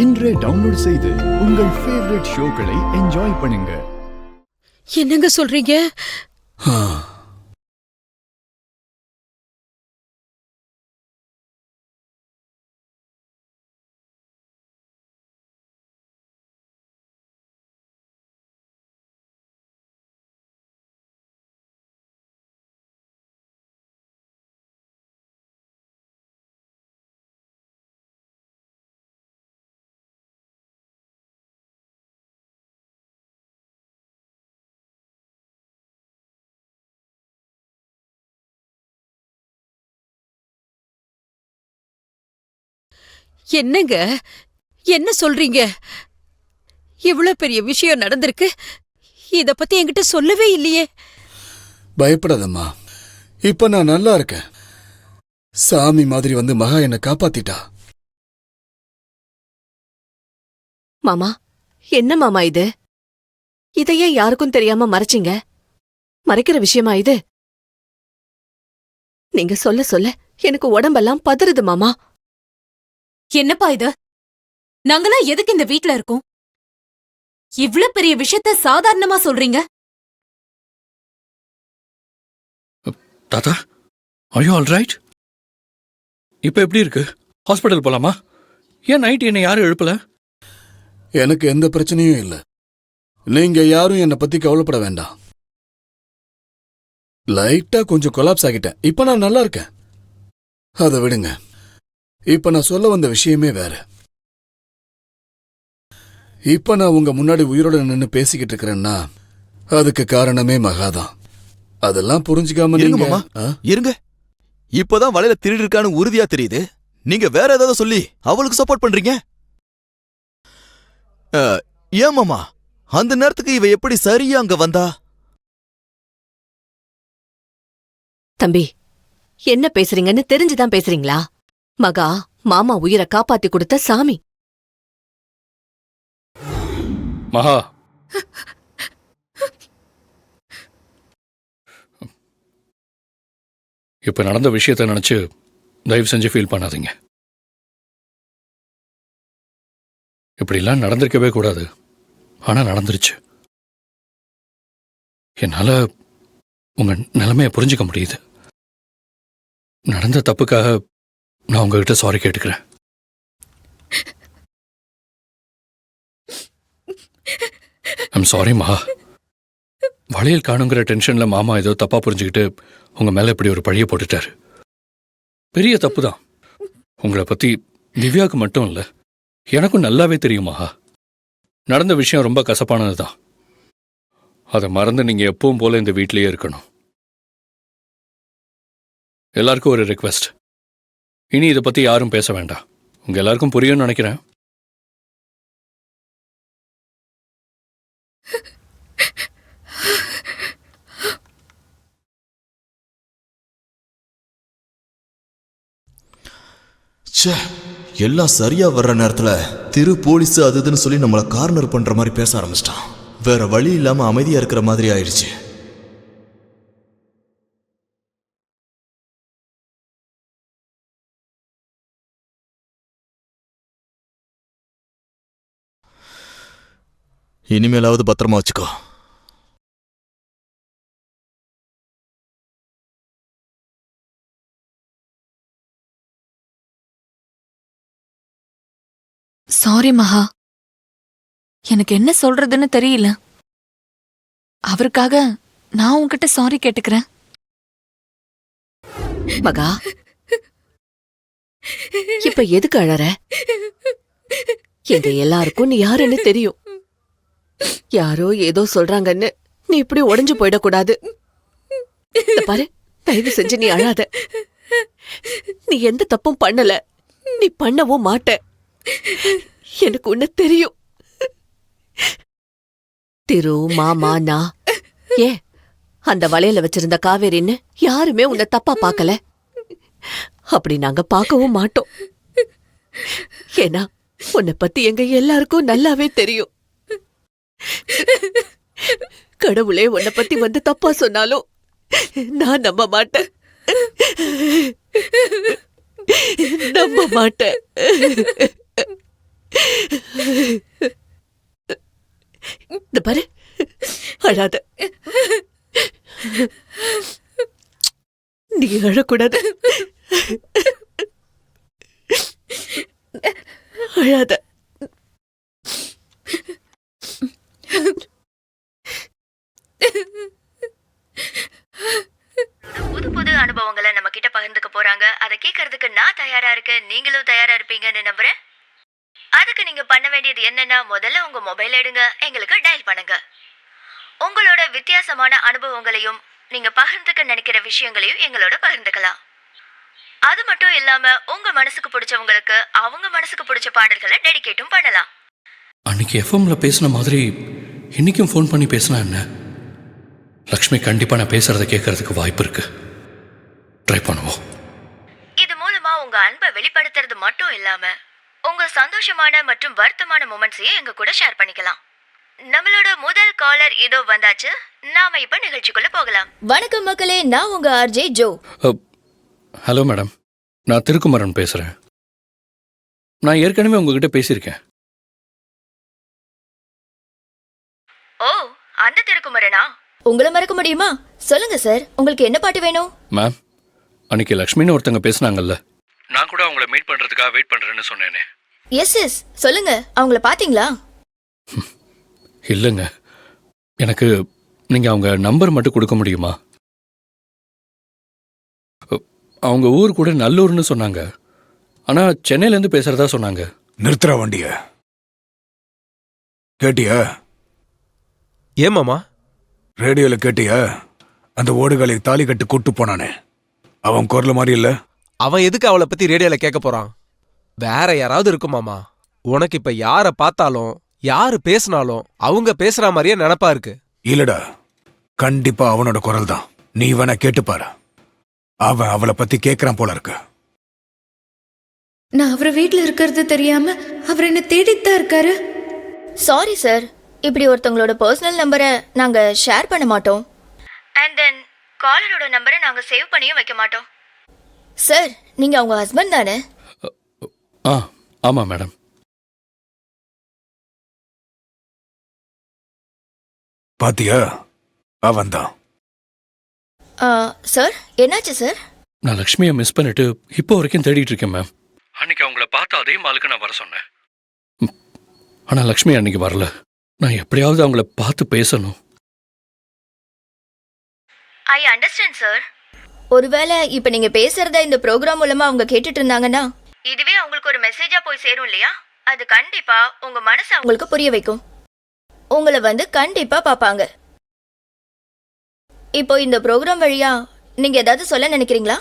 இன்றே டவுன்லோட் செய்து உங்கள் ஃபேவரட் ஷோக்களை என்ஜாய் பண்ணுங்க. என்னங்க சொல்றீங்க? என்னங்க என்ன சொல்றீங்க? இவ்வளவு பெரிய விஷயம் நடந்திருக்கு, இத பத்தி என்கிட்ட சொல்லவே இல்லையே. பயப்படாதம்மா, இப்ப நான் நல்லா இருக்கேன். சாமி மாதிரி வந்து மகா என்ன காப்பாத்திட்டா. மாமா, என்ன மாமா இது? இதையே யாருக்கும் தெரியாம மறைச்சிங்க? மறைக்கிற விஷயமா இது? நீங்க சொல்ல சொல்ல எனக்கு உடம்பெல்லாம் பதறுது மாமா. என்னப்பா இது? நாங்களாம் எதுக்கு இந்த வீட்ல இருக்கோம்? இவ்ளோ பெரிய விஷயத்த சாதாரணமா சொல்றீங்க? தாத்தா, are you all right? இப்ப எப்படி இருக்கு? ஹாஸ்பிடல் போலாமா? ஏன் நைட் என்ன யாரும் எழுப்பல? எனக்கு எந்த பிரச்சனையும் இல்ல. நீங்க யாரும் என்னை பத்தி கவலைப்பட வேண்டாம். லைட்டா கொஞ்சம் கொலாப்ஸ் ஆகிட்டேன். இப்ப நான் நல்லா இருக்கேன். அதை விடுங்க. இப்ப நான் சொல்ல வந்த விஷயமே வேற. இப்ப நான் உங்க முன்னாடி உயிரோட நின்னு பேசிக்கிட்டு இருக்கிறேன்னா அதுக்கு காரணமே மகாதான். அதெல்லாம் புரிஞ்சுக்காம இருங்க. இருங்க, இப்பதான் வலையில திருடி இருக்கான்னு உறுதியா தெரியுது. நீங்க வேற ஏதாவது சொல்லி அவளுக்கு சப்போர்ட் பண்றீங்க. ஏன் மாமா, அந்த நேரத்துக்கு இவ எப்படி சரியா அங்க வந்தா? தம்பி, என்ன பேசுறீங்கன்னு தெரிஞ்சுதான் பேசுறீங்களா? மகா மாமா உயிரை காப்பாத்தி கொடுத்த சாமி. மகா, இப்ப நடந்த விஷயத்தை நினைச்சு தயவு செஞ்சு ஃபீல் பண்ணாதீங்க. இப்படிலாம் நடந்திருக்கவே கூடாது, ஆனா நடந்துருச்சு. என்னால உங்க நிலைமைய புரிஞ்சுக்க முடியுது. நடந்த தப்புக்காக நான் உங்ககிட்ட சாரி கேட்டுக்கிறேன். ஐம் சாரி மகா. வளையல் காணுங்கிற டென்ஷன்ல மாமா ஏதோ தப்பா புரிஞ்சுக்கிட்டு உங்க மேல இப்படி ஒரு பழிய போட்டுட்டாரு. பெரிய தப்பு தான். உங்களை பத்தி திவ்யாவுக்கு மட்டும் இல்ல, எனக்கும் நல்லாவே தெரியும் மகா. நடந்த விஷயம் ரொம்ப கசப்பானதுதான். அதை மறந்து நீங்க எப்பவும் போல இந்த வீட்லயே இருக்கணும். எல்லாருக்கும் ஒரு ரிக்வெஸ்ட், இனி இதை பத்தி யாரும் பேச வேண்டாம். உங்க எல்லாருக்கும் புரியும்னு நினைக்கிறேன். எல்லாம் சரியா வர்ற நேரத்துல திரு போலீஸ் அதுன்னு சொல்லி நம்மள கார்னர் பண்ற மாதிரி பேச ஆரம்பிச்சிட்டான். வேற வழி இல்லாம அமைதியா இருக்கிற மாதிரி ஆயிடுச்சு. இனிமேலாவது பத்திரமா வச்சுக்கோ. சாரி மகா, எனக்கு என்ன சொல்றதுன்னு தெரியல. அவருக்காக நான் உன்கிட்ட சாரி கேட்டுக்கிறேன். மகா, இப்ப எதுக்கு அழற? எங்க எல்லாருக்கும் நீ யாருன்னு தெரியும். யாரோ ஏதோ சொல்றாங்கன்னு நீ இப்படி உடைஞ்சு போயிடக்கூடாது. பாரு, தயவு செஞ்சு நீ அழாத. நீ எந்த தப்பும் பண்ணல, நீ பண்ணவும் மாட்ட. எனக்கு உன்ன தெரியும். திரு, மாமா, நான் ஏன் அந்த வளையல வச்சிருந்த காவேரின்னு யாருமே உன்னை தப்பா பார்க்கல. அப்படி நாங்க பார்க்கவும் மாட்டோம். ஏன்னா உன்னை பத்தி எங்க எல்லாருக்கும் நல்லாவே தெரியும். கடவுளே உன்னை பத்தி வந்து தப்பா சொன்னாலும் நான் நம்ப மாட்டேன். நம்ப மாட்டேன். அழாத. நீ அழக்கூடாது. அழாத. புது புது அனுபவங்களை நம்ம கிட்ட பகிர்ந்துக்க போறாங்க. அதை கேட்கறதுக்கு நான் தயாரா இருக்கேன், நீங்களும் தயாரா இருப்பீங்கன்னு நம்புறேன். அதுக்கு நீங்க பண்ண வேண்டியது என்னன்னா, முதல்ல உங்க மொபைல் எடுங்க, எங்களுக்கு டயல் பண்ணுங்க. உங்களோட வித்தியாசமான அனுபவங்களையும் நீங்க பகிர்ந்துக்க நினைக்கிற விஷயங்களையும் எங்களோட பகிர்ந்துக்கலாம். அது மட்டும் இல்லாம உங்க மனசுக்கு பிடிச்சவங்களுக்கு அவங்க மனசுக்கு பிடிச்ச பாடல்களை டெடிகேட்டும் பண்ணலாம். அன்னைக்கு எஃப்எம்ல பேசின மாதிரி இன்னைக்கும் ஃபோன் பண்ணி பேசினா என்ன? லக்ஷ்மி கண்டிப்பா நான் பேசுறத கேட்கறதுக்கு வாய்ப்பு இருக்கு. ட்ரை பண்ணுவோம். இது மூலமா உங்க அன்பை வெளிப்படுத்துறது மட்டும் இல்லாம உங்க சந்தோஷமான மற்றும் வருத்தமான மொமெண்ட்ஸையும் எங்க கூட ஷேர் பண்ணிக்கலாம். நம்மளோட முதல் காலர் இதோ வந்தாச்சு. நாம இப்ப நிகழ்ச்சிக்குள்ள போகலாம். வணக்கம் மக்களே, நான் உங்க ஆர்ஜே ஜோ. ஹலோ மேடம், நான் திருக்குமரன் பேசுறேன். நான் ஏற்கனவே உங்ககிட்ட பேசியிருக்கேன். ஓ, அந்த திருக்குமரனா? உங்களை மறக்க முடியுமா? சொல்லுங்க சார், உங்களுக்கு என்ன பாட்டு வேணும்? மேம், அன்னைக்கு லக்ஷ்மின்னு ஒருத்தங்க பேசுனாங்கல்ல, நான் கூட அவங்கள மீட் பண்றதுக்காக வெயிட் பண்றேன்னு சொன்னேனே. எஸ், சொல்லுங்க. அவங்கள பாத்தீங்களா? இல்லைங்க, எனக்கு நீங்க அவங்க நம்பர் மட்டும் கொடுக்க முடியுமா? அவங்க ஊர் கூட நல்லூர்னு சொன்னாங்க, ஆனா சென்னையிலேருந்து பேசுறதா சொன்னாங்க. நிறுத்துற வண்டிய. கேட்டியா? ஏமாமா? ரேடியோல கேட்டியா? அந்த ஓடுகளை தாலி கட்டு கூட்டு போனானே, அவன் குரல் மாதிரி இல்ல. அவன் எதுக்கு அவளை பத்தி ரேடியோல கேட்க போறான்? வேற யாராவது இருக்குமாமா? உனக்கு இப்ப யார பார்த்தாலும் யாரு பேசினாலும் அவங்க பேசுற மாதிரியே நினைப்பா இருக்கு. இல்லடா, கண்டிப்பா அவனோட குரல் தான். நீ வேணா கேட்டுப்பாரு. அவன் அவளை பத்தி கேக்குறான் போல இருக்கு. நான் அவர் வீட்ல இருக்கிறது தெரியாம அவர் என்ன தேடித்தான் இருக்காரு. சாரி சார், இப்படி ஒருத்தவங்களோட பர்சனல் நம்பரை நாங்க ஷேர் பண்ண மாட்டோம். அண்ட் தென் காலரோட நம்பரை நாங்க சேவ் பண்ணியும் வைக்க மாட்டோம். சார், நீங்க அவங்க ஹஸ்பண்ட் தானே? ஆமா மேடம். பாத்தியா, அவன் தான். சார், என்னாச்சு சார்? நான் லக்ஷ்மியை மிஸ் பண்ணிட்டு இப்போ வரைக்கும் தேடிட்டு இருக்கேன் மேம். அன்னைக்கு அவங்கள பார்த்து அதே மாலுக்கு நான் வர சொன்னேன். ஆனா லக்ஷ்மி அன்னைக்கு வரல. நான் எப்படியாவது அவங்கள பார்த்து பேசணும். I understand sir. ஒருவேளை இப்ப நீங்க பேசுறத இந்த ப்ரோக்ராம் மூலமா அவங்க கேட்டுட்டு இருந்தாங்கன்னா, இதுவே உங்களுக்கு ஒரு மெசேஜா போய் சேரும் இல்லையா? அது கண்டிப்பா உங்க மனசை உங்களுக்கு புரிய வைக்கும். உங்களை வந்து கண்டிப்பா பாப்பாங்க. இப்போ இந்த ப்ரோக்ராம் வழியா நீங்க ஏதாவது சொல்ல நினைக்கிறீங்களா?